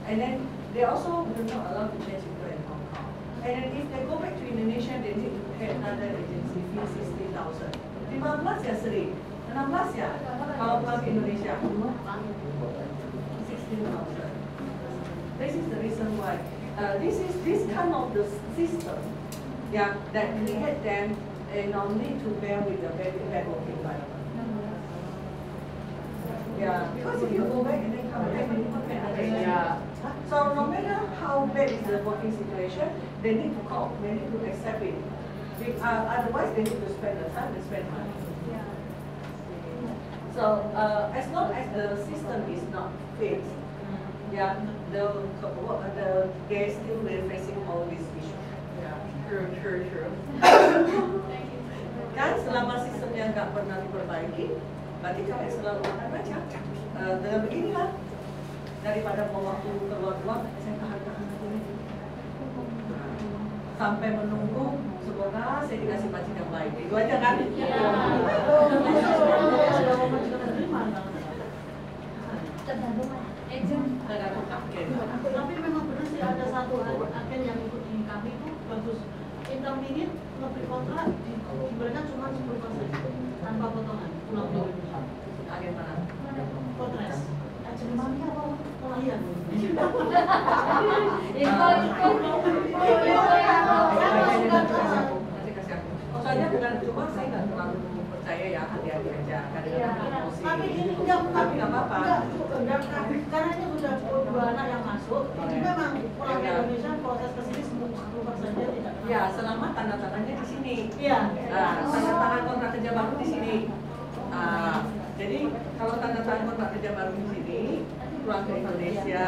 And then they also will not allowed to change people in Hong Kong. And then if they go back to Indonesia, they need to pay another agency fee 60,000. 15 ya sering, 16 ya kalau pulang ke Indonesia. 16,000. This is the reason why. This kind of the system, yeah, that create them need to bear with the very bad working environment. Yeah, because if you go back and then come back, you need to pay another agency. Yeah. So no matter how bad is the working situation, they need to cope, they need to accept it. Otherwise, they need to spend the time, they spend money. Yeah. So as long as the system is not fixed, yeah, they still facing all these issues. Yeah, true. Kan selama sistemnya nggak pernah diperbaiki, berarti kalian selalu akan baca. Dengan beginilah, daripada mau waktu keluar-keluar, saya tahan dulu. Sampai menunggu, semoga saya dikasih majikan yang baik. Itu aja kan? Iya. Tapi memang benar sih ada satu agen yang ikut di kami itu bagus. Interminute lebih kontrak diberikan cuma 10% tanpa potongan pulang ke Indonesia. Agen mana? Kontras. Agen mana apa? Pelayan. Soalnya bukan cuma saya nggak terlalu percaya ya, hati-hati aja. Tapi ini enggak apa-apa. Karena ini sudah 2 anak yang masuk. Jadi memang pulang ke Indonesia proses kesini 10% dia tidak. Ya, selama tanda tangannya di sini. Iya. Tanda tangan kontrak kerja baru di sini. Jadi kalau tanda tangan kontrak kerja baru di sini, pulang ke Indonesia.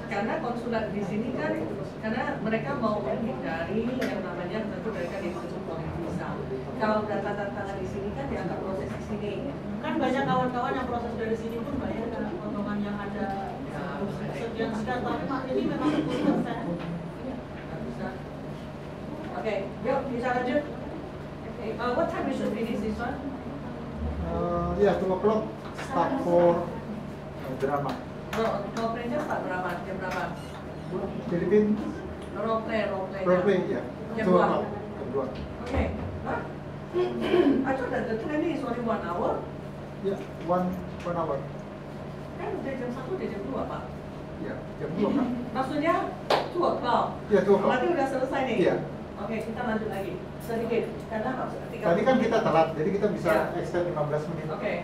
Karena konsulat di sini kan, karena mereka mau menghindari yang namanya tentu mereka disebut visa. Kalau data tangan di sini kan dianggap proses di sini. Kan banyak kawan-kawan yang proses dari sini pun bayar karena potongan yang ada sekian tapi ini memang 10%. Okay, yuk bisa lanjut. What time we should finish this one? Yeah, 2 o'clock start for drama. Role play-nya start berapa? Jam berapa? Philippines. Role play, ya. Jam 2. Okay. Huh? I thought that the training is only 1 hour. Yeah, 1 hour. Kan udah jam 1, udah jam 2, Pak. Ya, jam 2 kan? Maksudnya 2 o'clock. Ya, 2 o'clock. Berarti udah selesai nih? Iya. Oke, kita lanjut lagi sedikit. Karena tadi kan kita telat, jadi kita bisa extend 15 menit. Oke.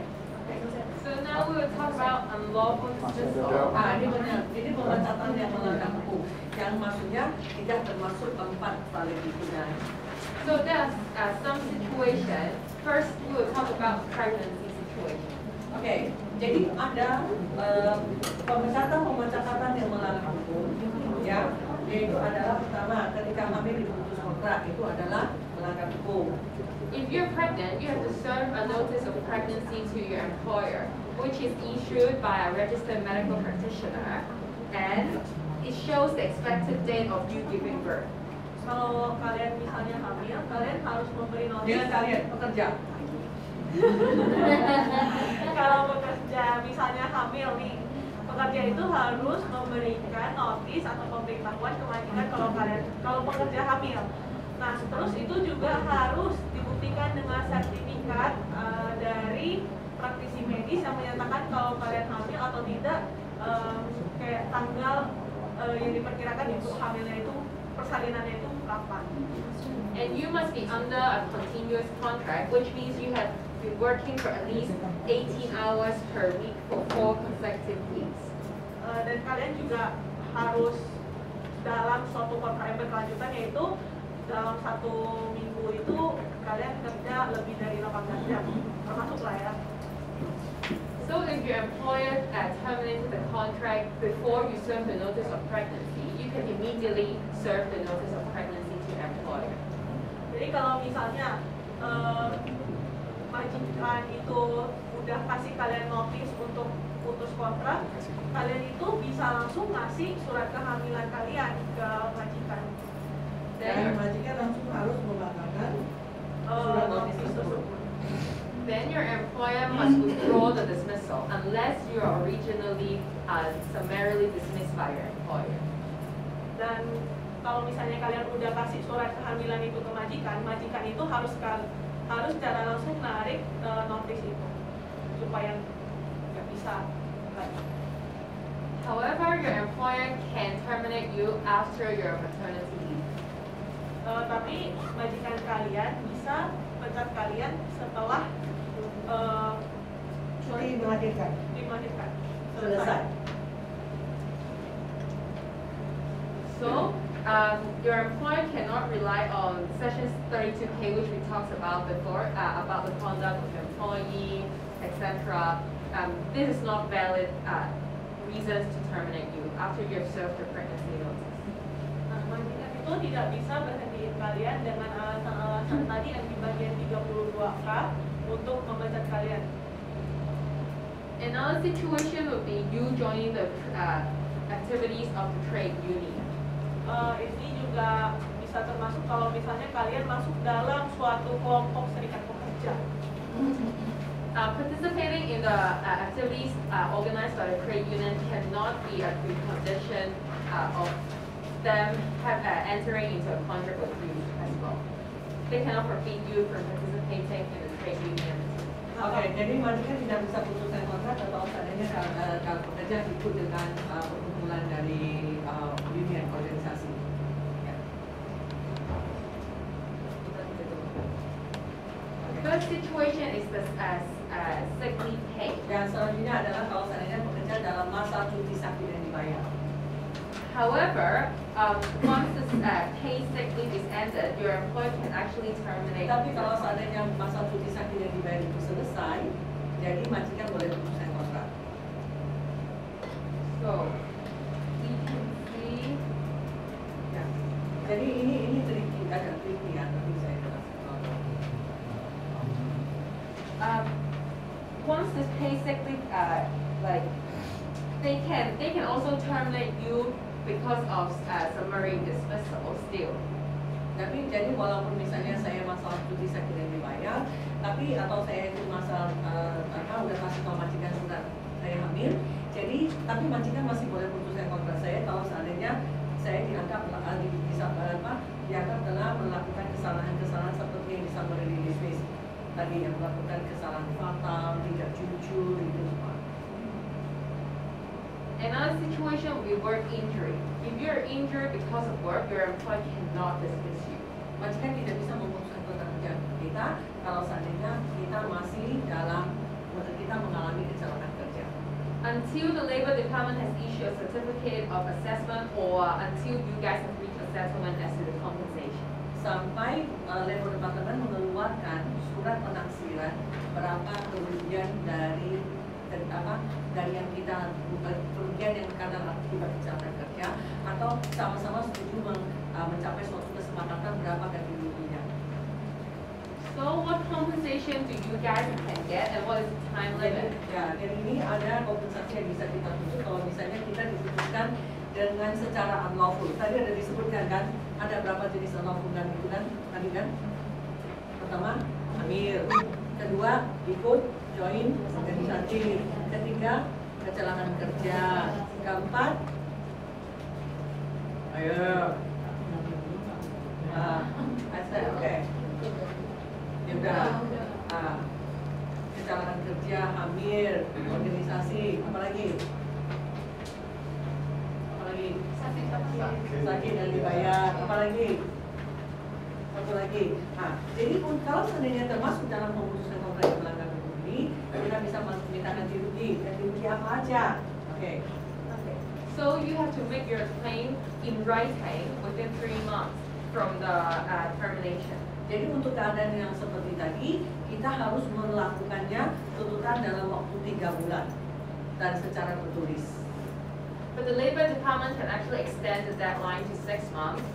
So now we will talk about unlawful dismissal. Ini benar. Ini pemecatan yang melanggar hukum. Yang maksudnya tidak termasuk 4 validitinya. So there's some situation. First, we will talk about pregnancy situation. Oke, jadi ada pemecatan yang melanggar hukum, ya, yaitu adalah pertama ketika hamil diputus kontrak itu adalah melanggar hukum. If you're pregnant, you have to serve a notice of pregnancy to your employer, which is issued by a registered medical practitioner, and it shows the expected date of you giving birth. Kalau kalian misalnya hamil, kalian harus memberi notis. Dengan kalian pekerja. Kalau pekerja misalnya hamil nih, pekerja itu harus memberikan notis atau pemberitahuan ke majikan kalau pekerja hamil. Nah, terus itu juga harus dibuktikan dengan sertifikat dari praktisi medis yang menyatakan kalau kalian hamil atau tidak, kayak tanggal yang diperkirakan ibu hamilnya itu, persalinannya itu kapan. And you must be under a continuous contract, which means you have been working for at least 18 hours per week for 4 consecutive weeks. Dan kalian juga harus dalam suatu kontrak yang berkelanjutan, yaitu dalam 1 minggu itu kalian kerja lebih dari 18 jam, termasuk lah ya. So if your employer terminated the contract before you serve the notice of pregnancy, you can immediately serve the notice of pregnancy to your employer. Jadi kalau misalnya majikan itu udah kasih kalian notis untuk putus kontrak, kalian itu bisa langsung ngasih surat kehamilan kalian ke majikan. Dan majikan langsung harus membatalkan surat notis tersebut. then your employer must withdraw the dismissal unless you are originally summarily dismissed by your employer. Dan kalau misalnya kalian udah kasih surat kehamilan itu ke majikan, majikan itu harus secara langsung menarik notis itu supaya nggak bisa lagi. However, your employer can terminate you after your maternity leave. Tapi majikan kalian bisa pecat kalian setelah Cuti melahirkan. dilahirkan. Selesai. So, your employer cannot rely on Section 32K, which we talked about before, about the conduct of the employee, etc. This is not valid reasons to terminate you after you have served your pregnancy notice. Nah, majikan itu tidak bisa berhentiin kalian dengan alasan-alasan tadi yang di bagian 32K untuk memecat kalian. Another situation would be you joining the activities of the trade union. Ini juga bisa termasuk kalau misalnya kalian masuk dalam suatu kelompok serikat pekerja. Participating in the activities organized by the trade union cannot be a precondition of them entering into a contract with you as well. They cannot forbid you from participating in the trade union. Oke, jadi majikan tidak bisa putuskan kontrak atau seandainya kalau pekerja ikut dengan perkumpulan dari union organisasi. Ya. Third situation is the sick leave pay. Dan selanjutnya adalah kalau seandainya pekerja dalam masa cuti sakit yang dibayar. However, once the paid sick leave is ended, your employer can actually terminate. Tapi kalau seandainya masa cuti sakit yang dibayar itu selesai, jadi majikan boleh putuskan kontrak. So, we can see. Ya. Jadi ini tricky, agak tricky ya, tapi saya jelaskan. Once this paid sick leave, like they can also terminate you because of summary dismissal still. Tapi jadi walaupun misalnya saya masalah cuti sakit yang dibayar, tapi atau saya itu masalah udah kasih tahu majikan sudah saya hamil, jadi tapi majikan masih boleh putuskan kontrak saya kalau seandainya saya dianggap dianggap telah melakukan kesalahan-kesalahan seperti yang summary dismiss tadi, yang melakukan kesalahan fatal, tidak jujur itu semua. Another situation would be work injury. If you're injured because of work, your employer cannot dismiss you. Majikan tidak bisa memutuskan kontrak kerja kita kalau seandainya kita masih kita mengalami kecelakaan kerja. Until the Labor Department has issued a certificate of assessment or until you guys have reached a settlement as to the compensation. Sampai Labor Department mengeluarkan surat penaksiran berapa kerugian dari yang kita kerugian yang karena akibat kecelakaan kerja, atau sama-sama setuju mencapai suatu kesepakatan berapa ganti ruginya. So what compensation do you guys can get and what is the time limit? Ya, dan ini ada kompensasi yang bisa kita tuntut kalau misalnya kita diputuskan dengan secara unlawful. Tadi ada disebutkan kan, ada berapa jenis unlawful dan itu kan, tadi kan. Pertama, hamil. Kedua, ikut join organisasi. Ketiga, kecelakaan kerja. Keempat, ayo. Oke. Ya udah. Kecelakaan kerja, hamil, organisasi, apalagi? Apalagi? Sakit dan dibayar, apalagi? Satu lagi. Nah, jadi kalau seandainya termasuk dalam memutuskan kontrak yang melanggar rugi, kita bisa meminta ganti rugi. Ganti rugi apa aja? Oke. So you have to make your claim in writing within 3 months from the termination. Jadi untuk keadaan yang seperti tadi, kita harus melakukannya tuntutan dalam waktu 3 bulan dan secara tertulis. But the Labor Department can actually extend the deadline to 6 months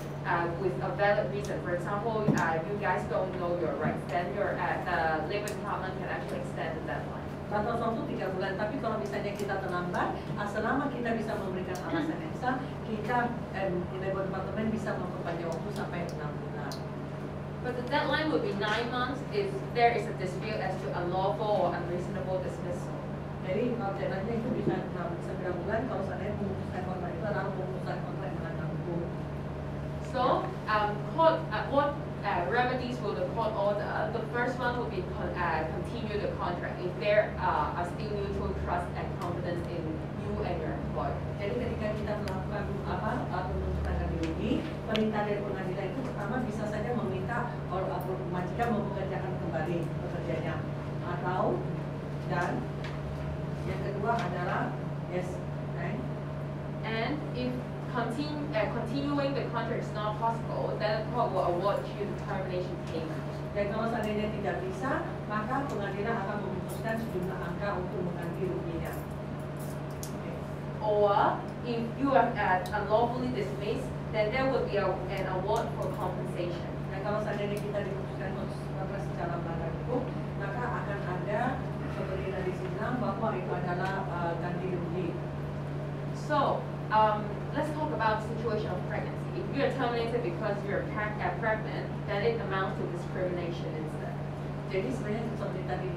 with a valid reason. For example, you guys don't know your rights, then the Labor Department can actually extend the deadline. Batas waktu 3 bulan, tapi kalau misalnya kita terlambat, selama kita bisa memberikan alasan yang sah, kita Labor Department bisa memperpanjang waktu sampai 6 bulan. But the deadline would be 9 months if there is a dispute as to unlawful or unreasonable dismissal. Jadi deadline-nya itu bisa 9 bulan kalau seandainya memutuskan kontrak itu adalah memutuskan kontrak melanggar hukum. So, what remedies will the court order? The first one would be continue the contract if there are still mutual trust and confidence in you and your employer. Jadi ketika kita melakukan penuntutan ganti rugi, perintah dari pengadilan itu pertama bisa saja meminta majikan mempekerjakan kembali pekerjanya, atau dan yang kedua adalah yes, right? And if continuing the contract is not possible, then the court will award you the termination payment. Dan kalau seandainya tidak bisa, maka pengadilan akan memutuskan sejumlah angka untuk mengganti ruginya. Or if you are unlawfully dismissed, then there will be an award for compensation. Dan kalau seandainya kita diputuskan kontrak secara melanggar hukum, maka akan ada seperti tadi bilang bahwa itu adalah ganti rugi. So, let's talk about the situation of pregnancy. If you are terminated because you're pregnant, then it amounts to discrimination instead. Jadi sebenarnya seperti tadi